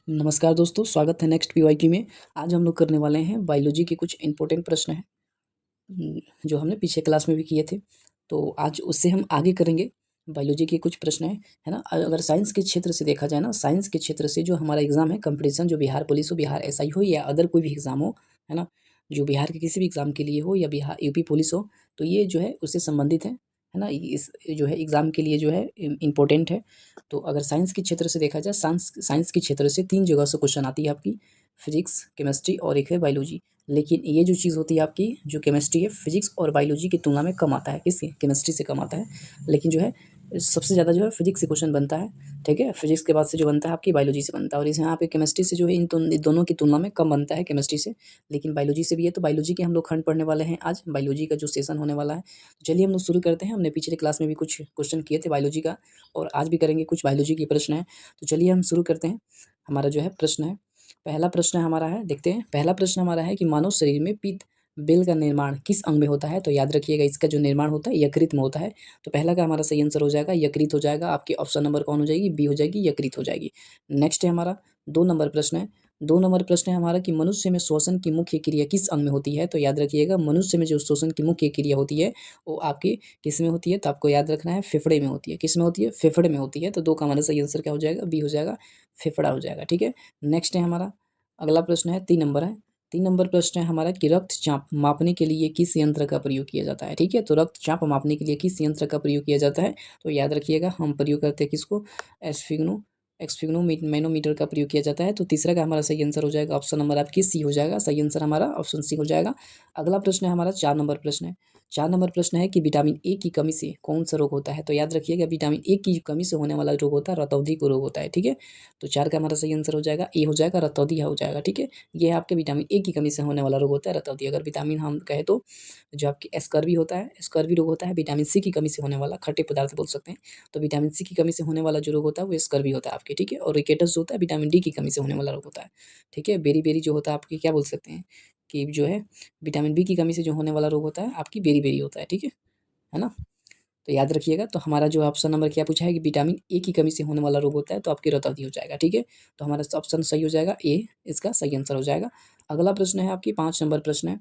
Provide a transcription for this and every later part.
नमस्कार दोस्तों, स्वागत है नेक्स्ट पीवाईक्यू में। आज हम लोग करने वाले हैं बायोलॉजी के कुछ इंपॉर्टेंट प्रश्न हैं जो हमने पीछे क्लास में भी किए थे। तो आज उससे हम आगे करेंगे। बायोलॉजी के कुछ प्रश्न हैं, है ना। अगर साइंस के क्षेत्र से देखा जाए ना, साइंस के क्षेत्र से जो हमारा एग्ज़ाम है कंपटीशन, जो बिहार पुलिस हो, बिहार एसआई हो या अदर कोई भी एग्ज़ाम हो, है ना, जो बिहार के किसी भी एग्ज़ाम के लिए हो या बिहार यूपी पुलिस हो, तो ये जो है उससे संबंधित है ना। इस जो है एग्ज़ाम के लिए जो है इम्पोर्टेंट है। तो अगर साइंस के क्षेत्र से देखा जाए, साइंस के क्षेत्र से 3 जगह से क्वेश्चन आती है आपकी, फिजिक्स, केमिस्ट्री और एक है बायोलॉजी। लेकिन ये जो चीज़ होती है आपकी, जो केमिस्ट्री है, फिजिक्स और बायोलॉजी की तुलना में कम आता है, किसकी, केमिस्ट्री से कम आता है। लेकिन जो है सबसे ज़्यादा जो है फिजिक्स से क्वेश्चन बनता है, ठीक है। फिजिक्स के बाद से जो बनता है आपकी बायोलॉजी से बनता है, और इस यहाँ पे केमिस्ट्री से जो है इन दोनों की तुलना में कम बनता है केमिस्ट्री से। लेकिन बायोलॉजी से भी है, तो बायोलॉजी के हम लोग खंड पढ़ने वाले हैं आज, बायोलॉजी का जो सेशन होने वाला है। तो चलिए हम लोग शुरू करते हैं। हमने पिछले क्लास में भी कुछ क्वेश्चन किए थे बायोलॉजी का, और आज भी करेंगे, कुछ बायोलॉजी के प्रश्न हैं। तो चलिए हम शुरू करते हैं। हमारा जो है प्रश्न है, पहला प्रश्न हमारा है, देखते हैं। पहला प्रश्न हमारा है कि मानव शरीर में पित्त बेल का निर्माण किस अंग में होता है। तो याद रखिएगा, इसका जो निर्माण होता है यकृत में होता है। तो पहला का हमारा सही आंसर हो जाएगा यकृत हो जाएगा। आपकी ऑप्शन नंबर कौन हो जाएगी, बी हो जाएगी, यकृत हो जाएगी। नेक्स्ट है हमारा 2 नंबर प्रश्न है। 2 नंबर प्रश्न है हमारा कि मनुष्य में श्वसन की मुख्य क्रिया किस अंग में होती है। तो याद रखिएगा, मनुष्य में जो श्वसन की मुख्य क्रिया होती है वो आपकी किस में होती है। तो आपको याद रखना है फेफड़े में होती है। किस में होती है, फेफड़े में होती है। तो 2 का हमारा सही आंसर क्या हो जाएगा, बी हो जाएगा, फेफड़ा हो जाएगा, ठीक है। नेक्स्ट है हमारा अगला प्रश्न है, 3 नंबर है। 3 नंबर प्रश्न है हमारा कि रक्तचाप मापने के लिए किस यंत्र का प्रयोग किया जाता है, ठीक है। तो रक्तचाप मापने के लिए किस यंत्र का प्रयोग किया जाता है। तो याद रखिएगा, हम प्रयोग करते हैं किसको, एस्फिग्नो एक्सफिग्नो मैनोमीटर का प्रयोग किया जाता है। तो तीसरा का हमारा सही आंसर हो जाएगा, ऑप्शन नंबर आपकी सी हो जाएगा। सही आंसर हमारा ऑप्शन सी हो जाएगा। अगला प्रश्न है हमारा 4 नंबर प्रश्न है। 4 नंबर प्रश्न है कि विटामिन ए की कमी से कौन सा रोग होता है। तो याद रखिएगा, विटामिन ए की कमी से होने वाला रोग होता है रतौंधी को रोग होता है, ठीक है। तो 4 का हमारा सही आंसर हो जाएगा, ए हो जाएगा, रतौंधी हो जाएगा, ठीक है। ये आपके विटामिन ए की कमी से होने वाला रोग होता है रतौंधी। अगर विटामिन हम कहें तो जो आपकी स्कर्वी होता है, स्कर्वी रोग होता है विटामिन सी की कमी से होने वाला, खट्टे पदार्थ बोल सकते हैं। तो विटामिन सी की कमी से होने वाला जो रोग होता है वो स्कर्वी होता है आपके, ठीक है। और रिकेटस जो होता है विटामिन डी की कमी से होने वाला रोग होता है, ठीक है। बेरी-बेरी जो होता है आपकी, क्या बोल सकते हैं कि जो है विटामिन बी की कमी से जो होने वाला रोग होता है आपकी बेरी-बेरी होता है ना। तो याद रखिएगा, तो हमारा जो ऑप्शन नंबर क्या पूछा है कि विटामिन ए की कमी से होने वाला रोग होता है, तो आपकी रतौंधी हो जाएगा, ठीक है। तो हमारा ऑप्शन सही हो जाएगा, ए इसका सही आंसर हो जाएगा। अगला प्रश्न है आपकी 5 नंबर प्रश्न है।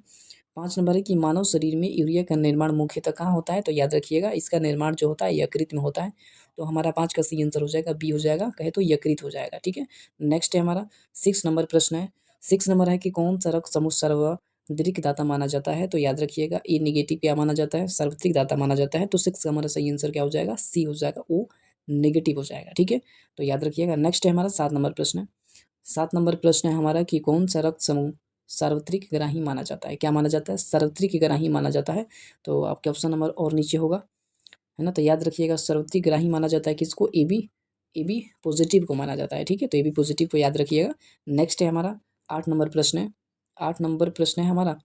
5 नंबर है कि मानव शरीर में यूरिया का निर्माण मुख्यतः कहाँ होता है। तो याद रखिएगा, इसका निर्माण जो होता है यकृत में होता है। तो हमारा 5 का सही आंसर हो जाएगा, बी हो जाएगा, कहे तो यकृत हो जाएगा, ठीक है। नेक्स्ट है हमारा 6 नंबर प्रश्न है। 6 नंबर है कि कौन सा रक्त समूह सर्वाधिक दाता माना जाता है। तो याद रखिएगा, ए नेगेटिव क्या माना जाता है, सर्वाधिक दाता माना जाता है। तो 6 का हमारा सही आंसर क्या हो जाएगा, सी हो जाएगा, ओ नेगेटिव हो जाएगा, ठीक है। तो याद रखिएगा। नेक्स्ट है हमारा 7 नंबर प्रश्न है। 7 नंबर प्रश्न है हमारा कि कौन सा रक्त समूह सार्वत्रिक ग्राही माना जाता है। क्या माना जाता है, सार्वत्रिक ग्राही माना जाता है। तो आपके ऑप्शन नंबर और नीचे होगा, है ना। तो याद रखिएगा, सार्वत्रिक ग्राही माना जाता है किसको, ए बी पॉजिटिव को माना जाता है, ठीक है। तो ए बी पॉजिटिव को याद रखिएगा। नेक्स्ट है हमारा 8 नंबर प्रश्न है। 8 नंबर प्रश्न है हमारा,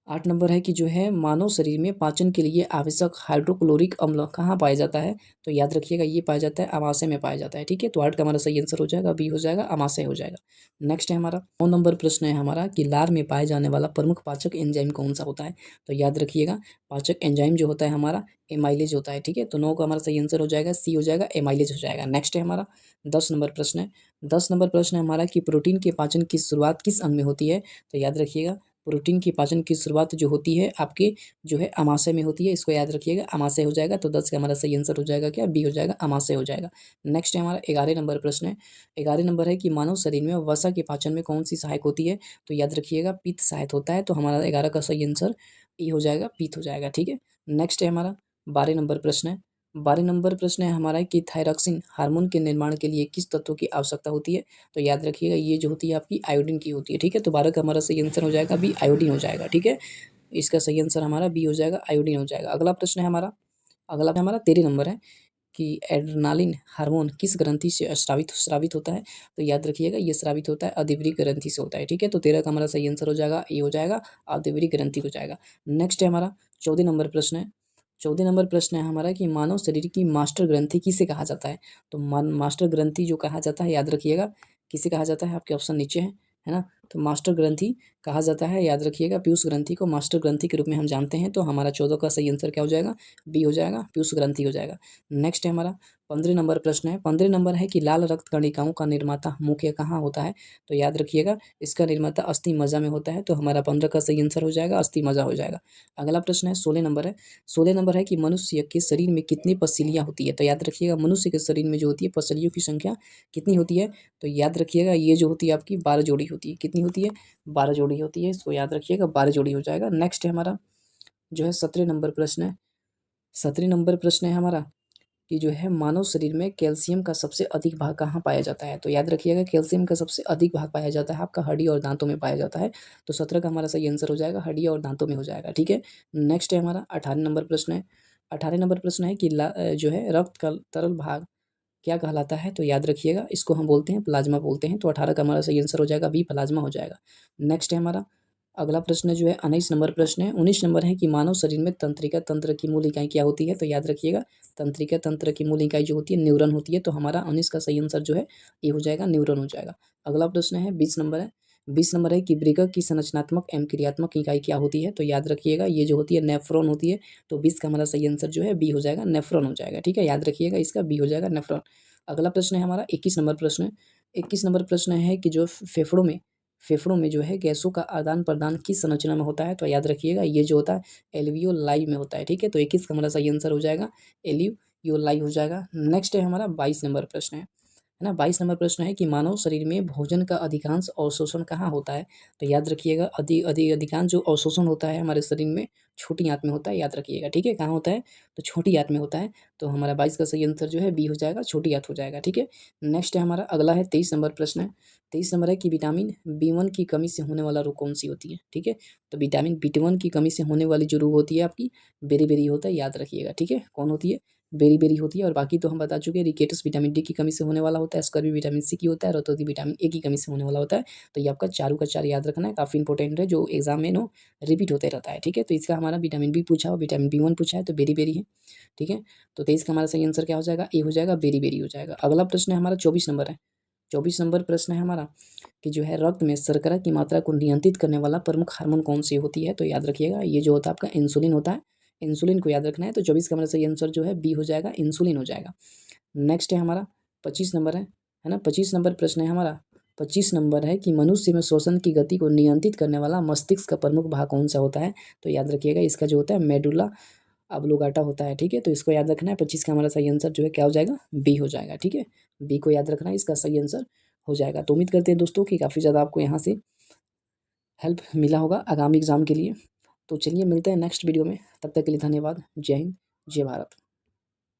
8 नंबर है कि जो है मानव शरीर में पाचन के लिए आवश्यक हाइड्रोक्लोरिक अम्ल कहाँ पाया जाता है। तो याद रखिएगा, ये पाया जाता है अमाशय में पाया जाता है, ठीक है। तो 8 का हमारा सही आंसर हो जाएगा, बी हो जाएगा, अमाशय हो जाएगा। नेक्स्ट है हमारा 9 नंबर प्रश्न है हमारा कि लार में पाए जाने वाला प्रमुख पाचक एंजाइम कौन सा होता है। तो याद रखिएगा, पाचक एंजाइम जो होता है हमारा एमाइलेज होता है, ठीक है। तो 9 का हमारा सही आंसर हो जाएगा, सी हो जाएगा, एमाइलेज हो जाएगा। नेक्स्ट है हमारा 10 नंबर प्रश्न है। 10 नंबर प्रश्न है हमारा कि प्रोटीन के पाचन की शुरुआत किस अंग में होती है। तो याद रखिएगा, प्रोटीन की पाचन की शुरुआत जो होती है आपके जो है अमाशय में होती है, इसको याद रखिएगा, अमाशय हो जाएगा। तो 10 का हमारा सही आंसर हो जाएगा क्या, बी हो जाएगा, अमाशय हो जाएगा। नेक्स्ट है हमारा 11 नंबर प्रश्न है। 11 नंबर है कि मानव शरीर में वसा के पाचन में कौन सी सहायक होती है। तो याद रखिएगा, पित्त सहायक होता है। तो हमारा 11 का सही आंसर ई हो जाएगा, पित्त हो जाएगा, ठीक है। नेक्स्ट है हमारा 12 नंबर प्रश्न है। 12 नंबर प्रश्न है हमारा कि थायरॉक्सिन हार्मोन के निर्माण के लिए किस तत्व की आवश्यकता होती है। तो याद रखिएगा, ये जो होती है आपकी आयोडीन की होती है, ठीक है। तो 12 का हमारा सही आंसर हो जाएगा बी, आयोडीन हो जाएगा, ठीक है। इसका सही आंसर हमारा बी हो जाएगा, आयोडीन हो जाएगा। अगला प्रश्न है हमारा, अगला हमारा 13 नंबर है कि एड्रेनालिन हार्मोन किस ग्रंथि से स्रावित स्रावित होता है। तो याद रखिएगा, ये स्रावित होता है अधिवृक्क ग्रंथि से होता है, ठीक है। तो 13 का हमारा सही आंसर हो जाएगा, ए हो जाएगा, अधिवृक्क ग्रंथि हो जाएगा। नेक्स्ट है हमारा 14 नंबर प्रश्न है। 14 नंबर प्रश्न है हमारा कि मानव शरीर की मास्टर ग्रंथि किसे कहा जाता है। तो मास्टर ग्रंथि जो कहा जाता है, याद रखिएगा, किसे कहा जाता है, आपके ऑप्शन नीचे है ना। तो मास्टर ग्रंथि कहा जाता है, याद रखिएगा। पीयूष ग्रंथि को मास्टर ग्रंथि के रूप में हम जानते हैं। तो हमारा 14 का सही आंसर क्या हो जाएगा? बी हो जाएगा, पीयूष ग्रंथि हो जाएगा। नेक्स्ट है हमारा 15 नंबर प्रश्न है। 15 नंबर है कि लाल रक्त कणिकाओं का निर्माता मुख्य कहाँ होता है? तो याद रखिएगा इसका निर्माता अस्थि मज्जा में होता है। तो हमारा 15 का सही आंसर हो जाएगा, अस्थि मज्जा हो जाएगा। अगला प्रश्न है 16 नंबर है। 16 नंबर है कि मनुष्य के शरीर में कितनी पसलियाँ होती है? तो याद रखिएगा मनुष्य के शरीर में जो होती है पसलियों की संख्या कितनी होती है? तो याद रखिएगा ये जो होती है आपकी 12 जोड़ी होती है। कितनी होती है? 12 जोड़ी होती है। इसको याद रखिएगा, 12 जोड़ी हो जाएगा। नेक्स्ट है हमारा जो है 17 नंबर प्रश्न है। 17 नंबर प्रश्न है हमारा कि जो है मानव शरीर में कैल्शियम का सबसे अधिक भाग कहाँ पाया जाता है? तो याद रखिएगा कैल्शियम का सबसे अधिक भाग पाया जाता है आपका हड्डी और दांतों में पाया जाता है। तो 17 का हमारा सही आंसर हो जाएगा, हड्डी और दांतों में हो जाएगा। ठीक है। नेक्स्ट है हमारा 18 नंबर प्रश्न है। 18 नंबर प्रश्न है कि जो है रक्त का तरल भाग क्या कहलाता है? तो याद रखिएगा इसको हम बोलते हैं प्लाज्मा बोलते हैं। तो 18 का हमारा सही आंसर हो जाएगा बी, प्लाज्मा हो जाएगा। नेक्स्ट है हमारा अगला प्रश्न जो है 19 नंबर प्रश्न है। 19 नंबर है कि मानव शरीर में तंत्रिका तंत्र की मूल इकाई क्या होती है? तो याद रखिएगा तंत्रिका तंत्र की मूल इकाई जो होती है न्यूरॉन होती है। तो हमारा 19 का सही आंसर जो है ये हो जाएगा, न्यूरॉन हो जाएगा। अगला प्रश्न है 20 नंबर है। 20 नंबर है कि वृक्क की संरचनात्मक एवं क्रियात्मक इकाई क्या होती है? तो याद रखिएगा ये जो होती है नेफ्रॉन होती है। तो 20 का हमारा सही आंसर जो है बी हो जाएगा, नेफ्रॉन हो जाएगा। ठीक है, याद रखिएगा इसका बी हो जाएगा, नेफ्रॉन। अगला प्रश्न है हमारा 21 नंबर प्रश्न है। 21 नंबर प्रश्न है कि जो फेफड़ों में जो है गैसों का आदान प्रदान किस संरचना में होता है? तो याद रखिएगा ये जो होता है एल्वियोलाई में होता है। ठीक है, तो 21 का हमारा सही आंसर हो जाएगा, एल्वियोलाई हो जाएगा। नेक्स्ट है हमारा 22 नंबर प्रश्न है ना। 22 नंबर प्रश्न है कि मानव शरीर में भोजन का अधिकांश अवशोषण कहाँ होता है? तो याद रखिएगा अधिकांश जो अवशोषण होता है हमारे शरीर में छोटी आंत में होता है, याद रखिएगा। ठीक है, कहाँ होता है? तो छोटी आंत में होता है। तो हमारा 22 का सही आंसर जो है बी हो जाएगा, छोटी आंत हो जाएगा। ठीक है। नेक्स्ट है हमारा अगला है 23 नंबर प्रश्न है। 23 नंबर है कि विटामिन B1 की कमी से होने वाला रोग कौन सी होती है? ठीक है, तो विटामिन B1 की कमी से होने वाली जो रोग होती है आपकी बेरी होता है, याद रखिएगा। ठीक है, कौन होती है? बेरी होती है। और बाकी तो हम बता चुके हैं, रिकेटस विटामिन डी की कमी से होने वाला होता है, स्कर्वी विटामिन सी की होता है, रतौंधी विटामिन ए की कमी से होने वाला होता है। तो ये आपका चारों का चार याद रखना है, काफ़ी इंपॉर्टेंट है, जो एग्जाम में नो रिपीट होते रहता है। ठीक है, तो इसका हमारा विटामिन बी पूछा, विटामिन B1 पूछा है, तो बेरी है। ठीक है, तो 23 का हमारा सही आंसर क्या हो जाएगा? ए हो जाएगा, बेरी हो जाएगा। अगला प्रश्न है हमारा 24 नंबर है। 24 नंबर प्रश्न है हमारा कि जो है रक्त में शर्करा की मात्रा को नियंत्रित करने वाला प्रमुख हार्मोन कौन सी होती है? तो याद रखिएगा ये जो होता है आपका इंसुलिन होता है। इंसुलिन को याद रखना है। तो 24 का हमारा सही आंसर जो है बी हो जाएगा, इंसुलिन हो जाएगा। नेक्स्ट है हमारा 25 नंबर है ना। 25 नंबर प्रश्न है हमारा। 25 नंबर है कि मनुष्य में श्वसन की गति को नियंत्रित करने वाला मस्तिष्क का प्रमुख भाग कौन सा होता है? तो याद रखिएगा इसका जो होता है मेडुला ऑब्लोंगेटा होता है। ठीक है, तो इसको याद रखना है। 25 का हमारा सही आंसर जो है क्या हो जाएगा? बी हो जाएगा। ठीक है, बी को याद रखना है, इसका सही आंसर हो जाएगा। तो उम्मीद करते हैं दोस्तों कि काफ़ी ज़्यादा आपको यहाँ से हेल्प मिला होगा आगामी एग्जाम के लिए। तो चलिए मिलते हैं नेक्स्ट वीडियो में, तब तक के लिए धन्यवाद। जय हिंद, जय भारत।